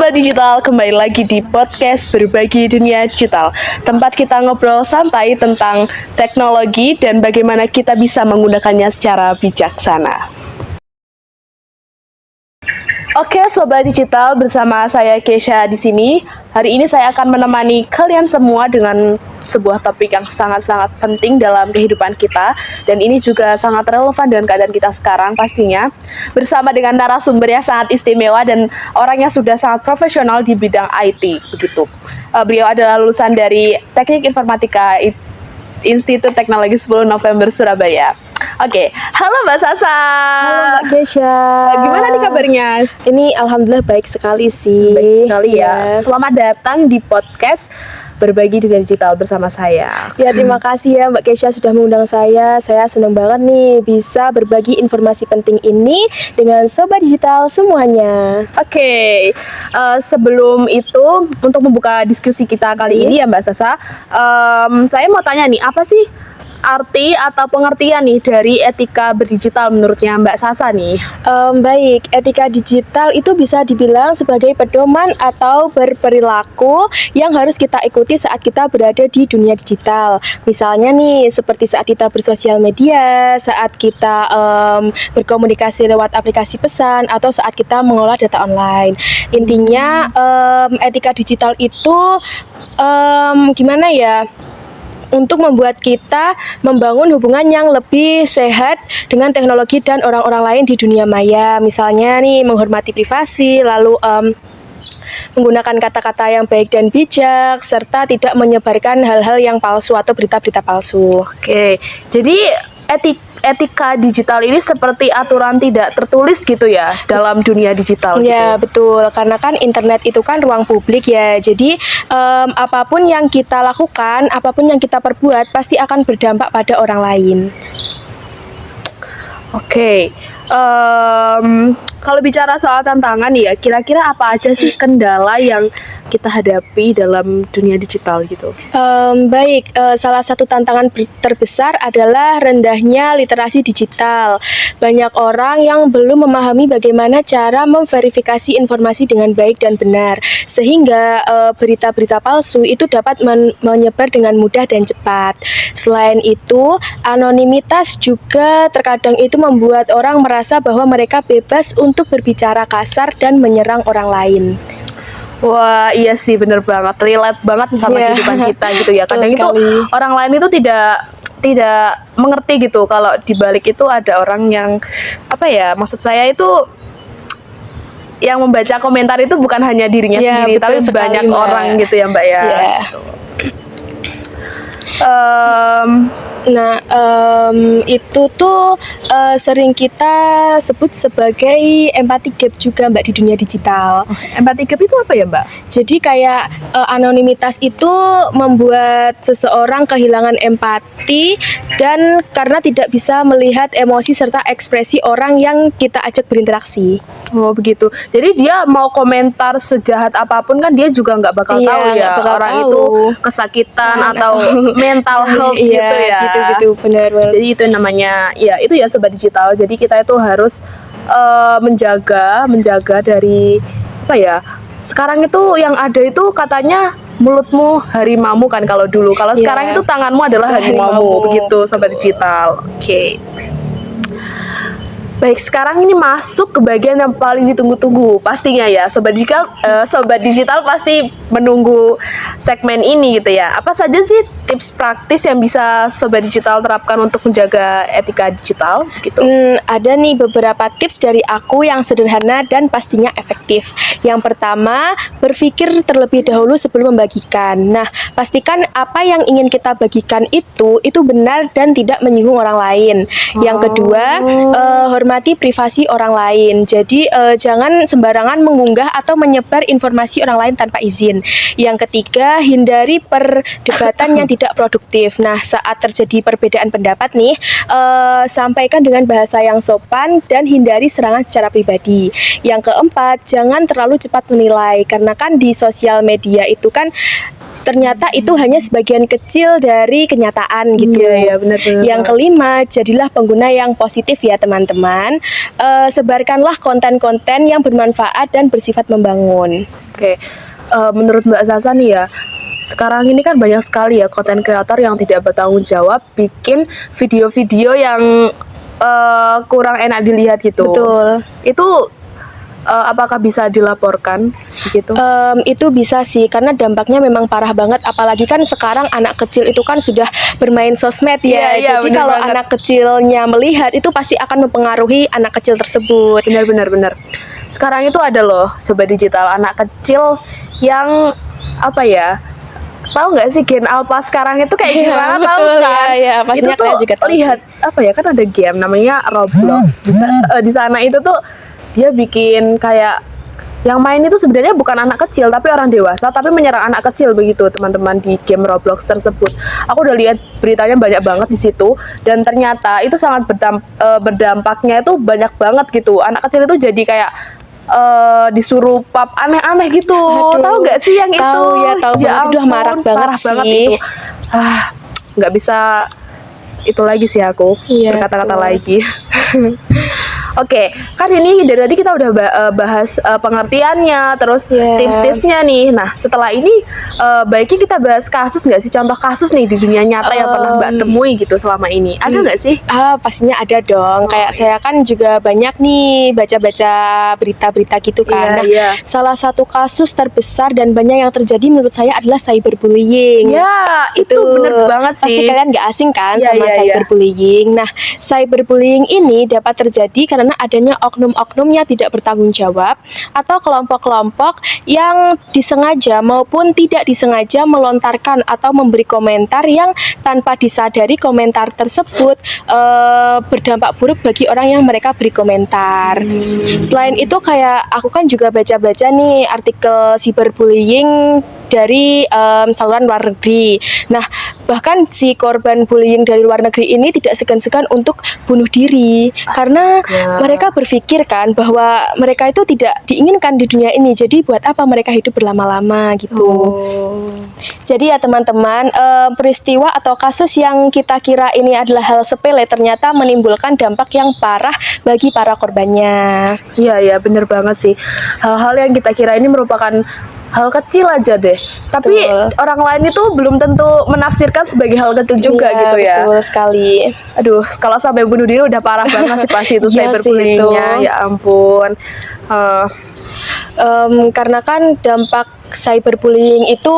Sobat Digital, kembali lagi di podcast Berbagi Dunia Digital, tempat kita ngobrol santai tentang teknologi dan bagaimana kita bisa menggunakannya secara bijaksana. Oke, Sobat Digital, bersama saya Kesha di sini. Hari ini saya akan menemani kalian semua dengan sebuah topik yang sangat-sangat penting dalam kehidupan kita, dan ini juga sangat relevan dengan keadaan kita sekarang pastinya. Bersama dengan narasumber yang sangat istimewa dan orang yang sudah sangat profesional di bidang IT, begitu. Beliau adalah lulusan dari Teknik Informatika Institut Teknologi 10 November Surabaya. Oke, halo Mbak Sasa. Halo Mbak Kesha. Gimana nih kabarnya? Ini alhamdulillah baik sekali sih. Baik sekali ya. Selamat datang di podcast Berbagi Dunia Digital bersama saya. Ya, terima kasih ya Mbak Kesha sudah mengundang saya. Saya senang banget nih bisa berbagi informasi penting ini dengan Sobat Digital semuanya. Oke, sebelum itu untuk membuka diskusi kita kali ini ya Mbak Sasa, saya mau tanya nih, apa sih arti atau pengertian nih dari etika berdigital menurutnya Mbak Sasa nih? Baik, etika digital itu bisa dibilang sebagai pedoman atau berperilaku yang harus kita ikuti saat kita berada di dunia digital. Misalnya nih, seperti saat kita bersosial media, saat kita berkomunikasi lewat aplikasi pesan, atau saat kita mengolah data online. Intinya, etika digital itu gimana ya? Untuk membuat kita membangun hubungan yang lebih sehat dengan teknologi dan orang-orang lain di dunia maya. Misalnya nih, menghormati privasi, lalu menggunakan kata-kata yang baik dan bijak, serta tidak menyebarkan hal-hal yang palsu atau berita-berita palsu. Oke, jadi etika digital ini seperti aturan tidak tertulis gitu ya dalam dunia digital gitu. Ya, betul, karena kan internet itu kan ruang publik ya. Jadi apapun yang kita lakukan, apapun yang kita perbuat pasti akan berdampak pada orang lain. Oke, kalau bicara soal tantangan ya, kira-kira apa aja sih kendala yang kita hadapi dalam dunia digital gitu? Baik, salah satu tantangan terbesar adalah rendahnya literasi digital. Banyak orang yang belum memahami bagaimana cara memverifikasi informasi dengan baik dan benar, sehingga berita-berita palsu itu dapat menyebar dengan mudah dan cepat. Selain itu, anonimitas juga terkadang itu membuat orang merasa bahwa mereka bebas untuk berbicara kasar dan menyerang orang lain. Wah, iya sih, bener banget, relate banget sama kehidupan kita gitu ya. Kadang itu orang lain itu tidak mengerti gitu kalau di balik itu ada orang yang apa ya, maksud saya itu yang membaca komentar itu bukan hanya dirinya sendiri, tapi banyak orang gitu ya Mbak ya. Nah, itu tuh sering kita sebut sebagai empathy gap juga Mbak di dunia digital. Empathy gap itu apa ya Mbak? Jadi kayak anonimitas itu membuat seseorang kehilangan empati dan karena tidak bisa melihat emosi serta ekspresi orang yang kita ajak berinteraksi. Oh begitu. Jadi dia mau komentar sejahat apapun kan dia juga nggak bakal tahu ya orang itu kesakitan atau mental health gitu ya. Gitu, benar. Jadi itu namanya ya, itu ya Sobat Digital. Jadi kita itu harus menjaga dari apa ya? Sekarang itu yang ada itu katanya mulutmu harimaumu kan kalau dulu. Kalau sekarang itu tanganmu adalah harimaumu. Begitu Sobat Digital. Oke. Baik, sekarang ini masuk ke bagian yang paling ditunggu-tunggu pastinya ya Sobat Digital pasti menunggu segmen ini gitu ya. Apa saja sih tips praktis yang bisa Sobat Digital terapkan untuk menjaga etika digital gitu? Ada nih beberapa tips dari aku yang sederhana dan pastinya efektif. Yang pertama, berpikir terlebih dahulu sebelum membagikan. Nah, pastikan apa yang ingin kita bagikan itu benar dan tidak menyinggung orang lain. Yang kedua, hormati privasi orang lain. Jadi jangan sembarangan mengunggah atau menyebar informasi orang lain tanpa izin. Yang ketiga, hindari perdebatan yang tidak produktif. Nah, saat terjadi perbedaan pendapat nih, sampaikan dengan bahasa yang sopan dan hindari serangan secara pribadi. Yang keempat, jangan terlalu cepat menilai, karena kan di sosial media itu kan ternyata itu hanya sebagian kecil dari kenyataan gitu. Iya, benar-benar. Yang kelima, jadilah pengguna yang positif ya teman-teman. Sebarkanlah konten-konten yang bermanfaat dan bersifat membangun. Oke, menurut Mbak Sasa nih ya, sekarang ini kan banyak sekali ya konten kreator yang tidak bertanggung jawab bikin video-video yang kurang enak dilihat gitu. Betul. Itu apakah bisa dilaporkan gitu? Itu bisa sih, karena dampaknya memang parah banget. Apalagi kan sekarang anak kecil itu kan sudah bermain sosmed ya. Iya, Jadi bener kalau banget. anak kecilnya melihat itu pasti akan mempengaruhi anak kecil tersebut. Benar. Sekarang itu ada loh Sobat Digital, anak kecil yang apa ya? Tahu nggak sih Gen Alpha sekarang itu kayak Iya, gimana, tahu betul, kan? ya, pastinya Itu tuh kalian juga tahu lihat apa ya, kan ada game namanya Roblox. Di sana itu tuh dia bikin kayak yang main itu sebenarnya bukan anak kecil tapi orang dewasa, tapi menyerang anak kecil begitu teman-teman di game Roblox tersebut. Aku udah lihat beritanya banyak banget di situ, dan ternyata itu sangat berdampaknya itu banyak banget gitu. Anak kecil itu jadi kayak disuruh pap aneh-aneh gitu. Aduh, Tahu nggak sih yang itu? tahu ya, tahu banget. Itu udah ampun, marak banget parah banget sih. itu. Nggak bisa itu lagi sih aku Iya, berkata-kata betul. lagi. Oke, kan ini dari tadi kita udah bahas pengertiannya, terus Iya. tips-tipsnya nih. Nah, setelah ini baiknya kita bahas kasus nggak sih? Contoh kasus nih di dunia nyata yang pernah Mbak temui gitu selama ini. Ada nggak sih? Pastinya ada dong. Kayak saya kan juga banyak nih baca-baca berita-berita gitu kan. Iya. Salah satu kasus terbesar dan banyak yang terjadi menurut saya adalah cyberbullying. Ya, itu bener banget sih. Pasti kalian nggak asing kan Iya, sama iya. cyberbullying. Nah, cyberbullying ini dapat terjadi karena adanya oknum-oknum yang tidak bertanggung jawab atau kelompok-kelompok yang disengaja maupun tidak disengaja melontarkan atau memberi komentar yang tanpa disadari komentar tersebut berdampak buruk bagi orang yang mereka beri komentar. Selain itu kayak aku kan juga baca-baca nih artikel cyberbullying dari saluran luar negeri. Nah, bahkan si korban bullying dari luar negeri ini tidak segan-segan untuk bunuh diri karena mereka berpikir kan bahwa mereka itu tidak diinginkan di dunia ini. Jadi buat apa mereka hidup berlama-lama gitu. Jadi ya teman-teman, peristiwa atau kasus yang kita kira ini adalah hal sepele ternyata menimbulkan dampak yang parah bagi para korbannya. Iya, bener banget sih. Hal-hal yang kita kira ini merupakan hal kecil aja deh, tapi Betul. orang lain itu belum tentu menafsirkan sebagai hal kecil juga Iya, gitu ya. Betul sekali. Aduh, kalau sampai bunuh diri udah parah banget sih pasti itu Iya sih, cyberbullying-nya. itu. Ya ampun. Karena kan dampak cyberbullying itu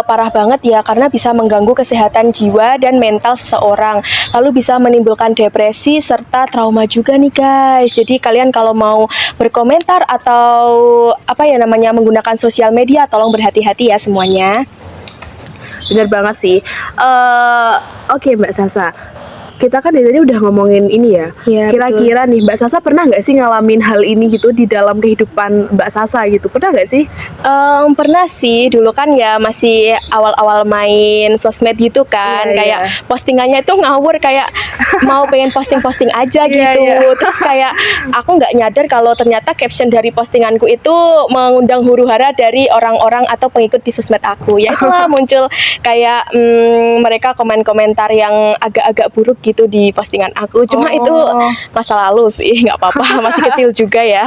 parah banget ya, karena bisa mengganggu kesehatan jiwa dan mental seseorang, lalu bisa menimbulkan depresi serta trauma juga nih guys. Jadi kalian kalau mau berkomentar atau apa ya namanya menggunakan sosial media, tolong berhati-hati ya semuanya. Bener banget sih. Oke, Mbak Sasa. Kita kan dari tadi udah ngomongin ini ya. Iya, Kira-kira nih Mbak Sasa pernah nggak sih ngalamin hal ini gitu di dalam kehidupan Mbak Sasa gitu? Pernah nggak sih? Pernah sih, dulu kan ya masih awal-awal main sosmed gitu kan. Iya, kayak iya. postingannya itu ngawur, kayak mau pengen posting-posting aja Iya, gitu. iya. Terus kayak aku nggak nyadar kalau ternyata caption dari postinganku itu mengundang huru-hara dari orang-orang atau pengikut di sosmed aku. Ya itulah muncul kayak mereka komen-komentar yang agak-agak buruk gitu di postingan aku. Cuma itu masa lalu sih, nggak apa-apa, masih kecil juga ya.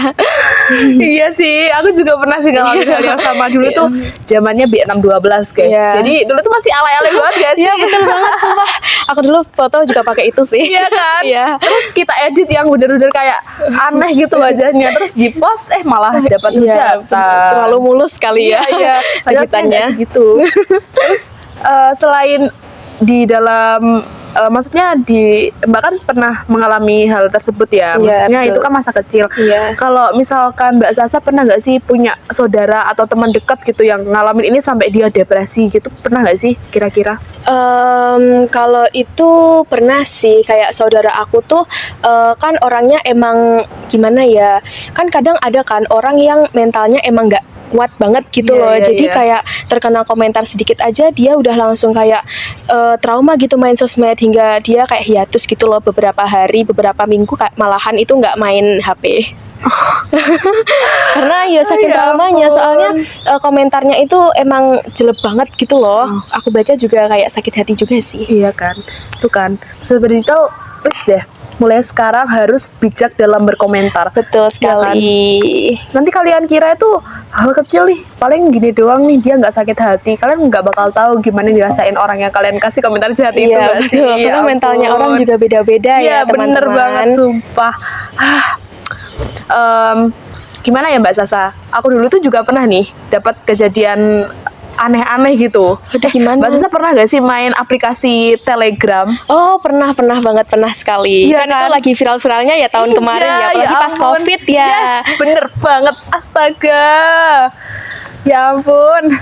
Iya sih, aku juga pernah sih ngalamin hal yang sama. Dulu tuh zamannya B612 guys. Iya. Jadi dulu tuh masih alay-alay banget guys. Iya betul banget, sumpah. Aku dulu foto juga pakai itu sih. Iya kan? Iya. Terus kita edit yang bener-bener kayak aneh gitu wajahnya. Terus di post malah dapat Iya, hujatan. terlalu mulus kali ya. Iya. Padahal Editannya. gitu. Terus selain di dalam maksudnya Mbak kan pernah mengalami hal tersebut ya. Iya, Maksudnya betul. itu kan masa kecil. Iya. Kalau misalkan Mbak Sasa pernah nggak sih punya saudara atau teman dekat gitu yang ngalamin ini sampai dia depresi gitu? Pernah nggak sih kira-kira? Kalau itu pernah sih, kayak saudara aku tuh kan orangnya emang gimana ya, kan kadang ada kan orang yang mentalnya emang nggak kuat banget gitu Iya, loh. iya, Jadi iya. kayak terkena komentar sedikit aja dia udah langsung kayak trauma gitu main sosmed, hingga dia kayak hiatus gitu loh beberapa hari, beberapa minggu malahan itu nggak main HP. Karena ya saking Ya traumanya, ampun. soalnya komentarnya itu emang jelek banget gitu loh. Aku baca juga kayak sakit hati juga sih. Iya kan, tuh kan. Seperti itu, please deh. Mulai sekarang harus bijak dalam berkomentar. Betul kan? sekali. Nanti kalian kira itu hal kecil nih, paling gini doang nih, dia nggak sakit hati. Kalian nggak bakal tahu gimana dirasain orang yang kalian kasih komentar jahat itu Iya, nggak sih? betul. Ya Karena mentalnya ampun. orang juga beda-beda Iya, ya, bener teman-teman. banget, sumpah. Em, Gimana ya Mbak Sasa? Aku dulu tuh juga pernah nih dapat kejadian aneh-aneh gitu. Aduh, gimana? Mbak Sasa pernah gak sih main aplikasi Telegram? Oh, pernah banget, pernah sekali. Iya Kan itu kan? lagi viral-viralnya ya tahun kemarin ya, apalagi pas ampun. COVID ya. Yes, bener banget, astaga. Ya ampun.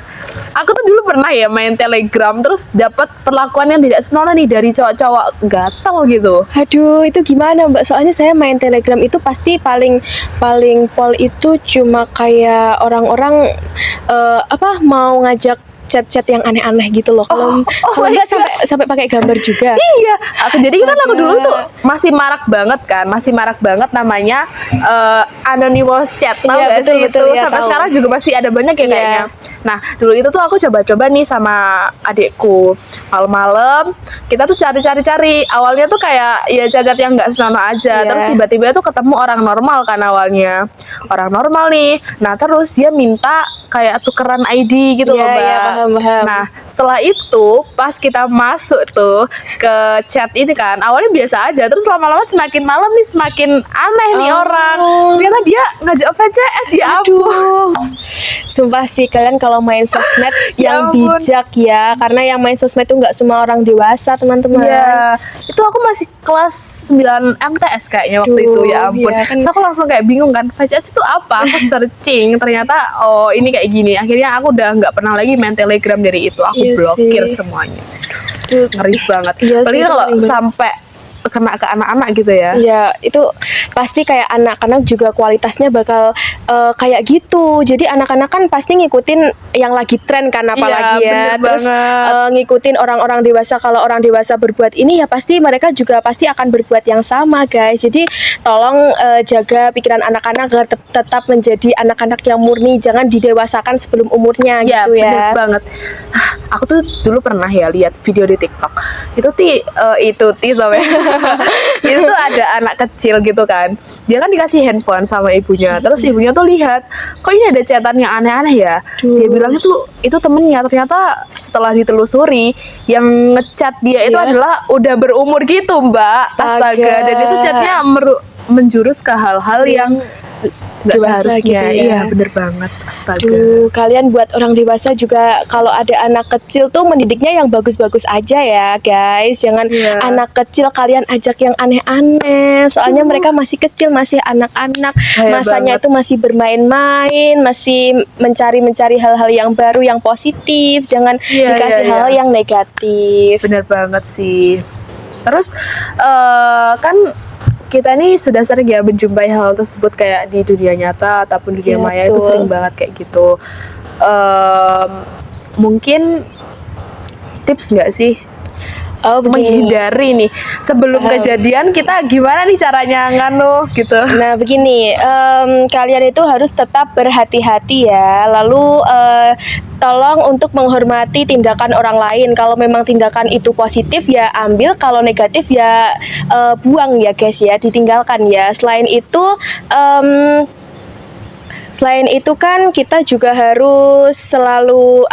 Aku tuh dulu pernah ya main Telegram, terus dapat perlakuan yang tidak senonoh nih dari cowok-cowok gatel gitu. Aduh, itu gimana Mbak? Soalnya saya main Telegram itu pasti paling pol itu cuma kayak orang-orang mau ngajak chat-chat yang aneh-aneh gitu loh. Kalau oh my enggak God. sampai pakai gambar juga. Iya, jadi kan aku Astaga. dulu tuh masih marak banget namanya anonymous chat, tahu Iya, gak betul, sih betul, itu? iya, Sampai tahu. sekarang juga masih ada banyak ya Iya. kayaknya. Nah, dulu itu tuh aku coba-coba nih sama adikku. Malam-malam kita tuh cari. Awalnya tuh kayak ya chat-chat yang nggak senonoh aja. Iya. Terus tiba-tiba tuh ketemu orang normal kan awalnya. Orang normal nih. Nah, terus dia minta kayak tukeran ID gitu Iya, loh, Mbak. iya, paham. Nah, setelah itu pas kita masuk tuh ke chat ini kan, awalnya biasa aja, terus lama-lama semakin malam nih semakin aneh nih Oh. orang. Ternyata dia ngajak VCS, ya ampun. Aduh. Sumpah sih kalian kalau main sosmed Ya yang ampun. bijak ya, karena yang main sosmed itu nggak semua orang dewasa, teman-teman. Iya, itu aku masih kelas 9 MTS kayaknya waktu Aduh, itu, ya ampun. iya kan. Terus aku langsung kayak bingung kan, VCS itu apa? Aku searching, ternyata oh ini kayak gini. Akhirnya aku udah nggak pernah lagi main Telegram dari itu. Aku Iya blokir sih. semuanya. Aduh, Ngeri banget. Iya Apalagi sih, kalau ngeri banget. sampai kena ke anak-anak gitu ya. Iya, itu pasti kayak anak-anak juga kualitasnya bakal kayak gitu. Jadi anak-anak kan pasti ngikutin yang lagi tren kan, apalagi ya. bener Terus banget. ngikutin orang-orang dewasa. Kalau orang dewasa berbuat ini ya pasti mereka juga pasti akan berbuat yang sama, guys. Jadi tolong jaga pikiran anak-anak agar tetap menjadi anak-anak yang murni, jangan didewasakan sebelum umurnya Ya, gitu bener ya. banget. Aku tuh dulu pernah ya lihat video di TikTok. Itu sampai itu tuh ada anak kecil gitu kan. Dia kan dikasih handphone sama ibunya. Terus ibunya tuh lihat, kok ini ada chatan yang aneh-aneh ya. Dia bilang itu temennya. Ternyata setelah ditelusuri, yang ngechat dia itu Iya. adalah udah berumur gitu, Mbak. Astaga. Dan itu chatnya menjurus ke hal-hal yang nggak Dewasa seharusnya. gitu ya. Iya, bener banget. Astaga. Duh, kalian buat orang dewasa juga kalau ada anak kecil tuh mendidiknya yang bagus-bagus aja ya, guys. Jangan Iya. anak kecil kalian ajak yang aneh-aneh. Soalnya mereka masih kecil, masih anak-anak. Kayak Masanya banget. itu masih bermain-main, masih mencari hal-hal yang baru, yang positif. Jangan Iya, dikasih iya, hal iya. yang negatif. Bener banget sih. Terus kan kita nih sudah sering ya menjumpai hal tersebut kayak di dunia nyata ataupun dunia Iya, maya itu betul. sering banget kayak gitu. Mungkin tips nggak sih Oh, begini. menghindari nih sebelum kejadian kita gimana nih caranya gitu? Nah, begini, kalian itu harus tetap berhati-hati ya. Lalu tolong untuk menghormati tindakan orang lain. Kalau memang tindakan itu positif ya ambil, kalau negatif ya buang ya guys ya, ditinggalkan ya. Selain itu kan kita juga harus selalu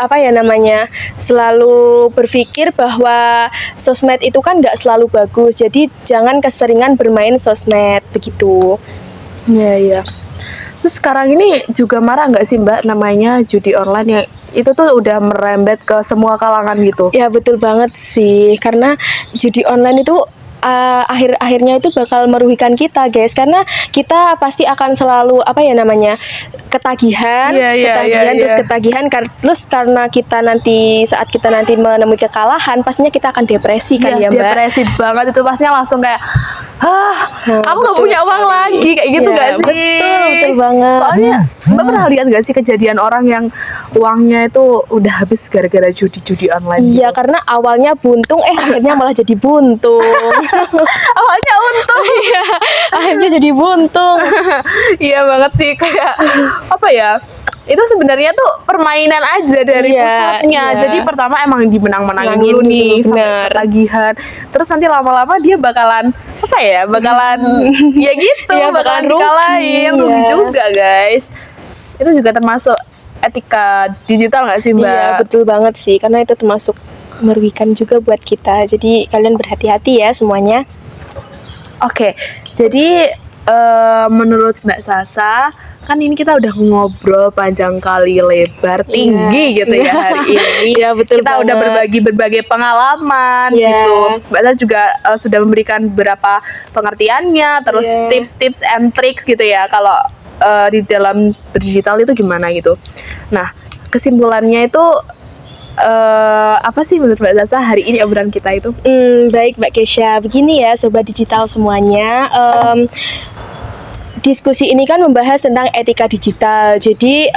selalu berpikir bahwa sosmed itu kan nggak selalu bagus. Jadi jangan keseringan bermain sosmed begitu. Iya. Terus sekarang ini juga marah nggak sih Mbak namanya judi online yang itu tuh udah merembet ke semua kalangan gitu? Ya betul banget sih, karena judi online itu akhir-akhirnya itu bakal merugikan kita guys, karena kita pasti akan selalu ketagihan, terus karena saat kita nanti menemui kekalahan pastinya kita akan depresi kan ya Mbak. Depresi banget itu pastinya langsung kayak aku nggak betul punya uang sekali. lagi kayak gitu Ya, nggak sih? betul betul banget. Soalnya Mbak pernah lihat gak sih kejadian orang yang uangnya itu udah habis gara-gara judi-judi online Iya, gitu? karena awalnya buntung, akhirnya malah jadi buntung. Awalnya untung. Iya, akhirnya jadi buntung. Iya banget sih, kayak apa ya? Itu sebenarnya tuh permainan aja dari Iya, pusatnya. iya. Jadi pertama emang dimenang-menangin Menangin dulu nih dulu, sampai bener. ketagihan. Terus nanti lama-lama dia bakalan apa ya? Bakalan ya gitu, Iya, bakalan bakalan rugi, dikalahin, rugi iya. juga, guys. Itu juga termasuk etika digital nggak sih, Mbak? Iya, betul banget sih, karena itu termasuk merugikan juga buat kita. Jadi kalian berhati-hati ya semuanya. Oke, jadi menurut Mbak Sasa, kan ini kita udah ngobrol panjang kali lebar tinggi Iya. gitu ya hari ini. Iya, betul Kita udah banget. berbagi berbagai pengalaman Iya. gitu. Mbak Sasa juga sudah memberikan beberapa pengertiannya, terus Iya. tips-tips and tricks gitu ya. Kalau di dalam berdigital itu gimana gitu. Nah, kesimpulannya itu apa sih menurut Mbak Sasa hari ini obrolan kita itu? Baik Mbak Kesha, begini ya Sobat Digital semuanya. Diskusi ini kan membahas tentang etika digital. Jadi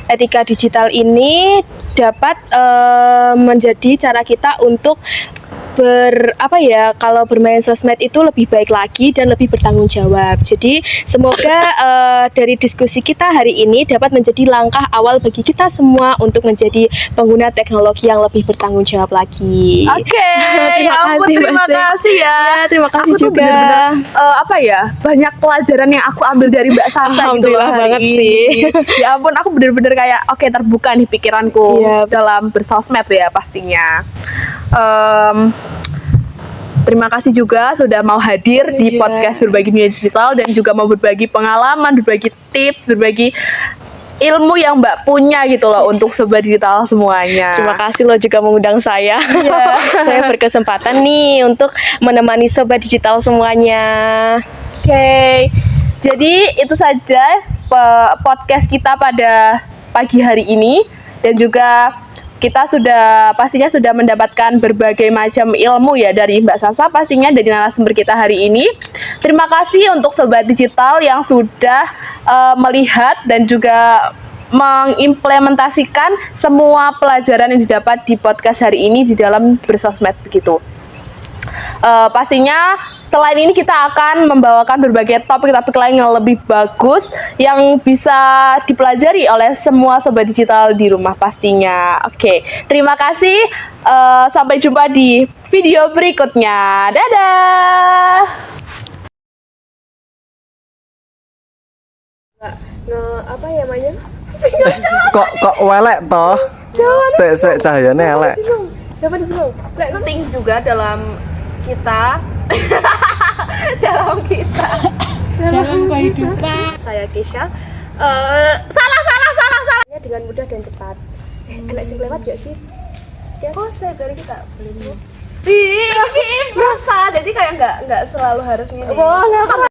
etika digital ini dapat menjadi cara kita untuk kalau bermain sosmed itu lebih baik lagi dan lebih bertanggung jawab. Jadi semoga dari diskusi kita hari ini dapat menjadi langkah awal bagi kita semua untuk menjadi pengguna teknologi yang lebih bertanggung jawab lagi. Oke, ya ampun, terima Mbak Se. kasih ya. Ya, terima kasih Aku tuh juga. bener-bener, apa ya, banyak pelajaran yang aku ambil dari Mbak Sasa gitu loh Alhamdulillah hari banget ini. sih. Ya ampun, aku bener-bener kayak oke, terbuka nih pikiranku Iya. dalam bersosmed ya pastinya. Terima kasih juga sudah mau hadir di Iya. podcast Berbagi Dunia Digital dan juga mau berbagi pengalaman, berbagi tips, berbagi ilmu yang Mbak punya gitu loh untuk Sobat Digital semuanya. Terima kasih lo juga mengundang saya. Iya. Saya berkesempatan nih untuk menemani Sobat Digital semuanya. Oke, jadi itu saja podcast kita pada pagi hari ini dan juga kita pastinya sudah mendapatkan berbagai macam ilmu ya dari Mbak Sasa pastinya dari narasumber kita hari ini. Terima kasih untuk Sobat Digital yang sudah melihat dan juga mengimplementasikan semua pelajaran yang didapat di podcast hari ini di dalam bersosmed begitu. Pastinya selain ini kita akan membawakan berbagai topik-topik lain yang lebih bagus yang bisa dipelajari oleh semua Sobat Digital di rumah pastinya. Oke, terima kasih. Sampai jumpa di video berikutnya. Dadah. Apa ya namanya? kok welek toh? Sek cahayane elek. Dapat belum? Penting juga dalam kita dalam kehidupan. Saya Kesha. Salah. Dengan mudah dan cepat. Enak sih lewat gak sih? Oh, saya dari kita boleh. Ih, berasa. Jadi kayak nggak selalu harus gini. Boleh.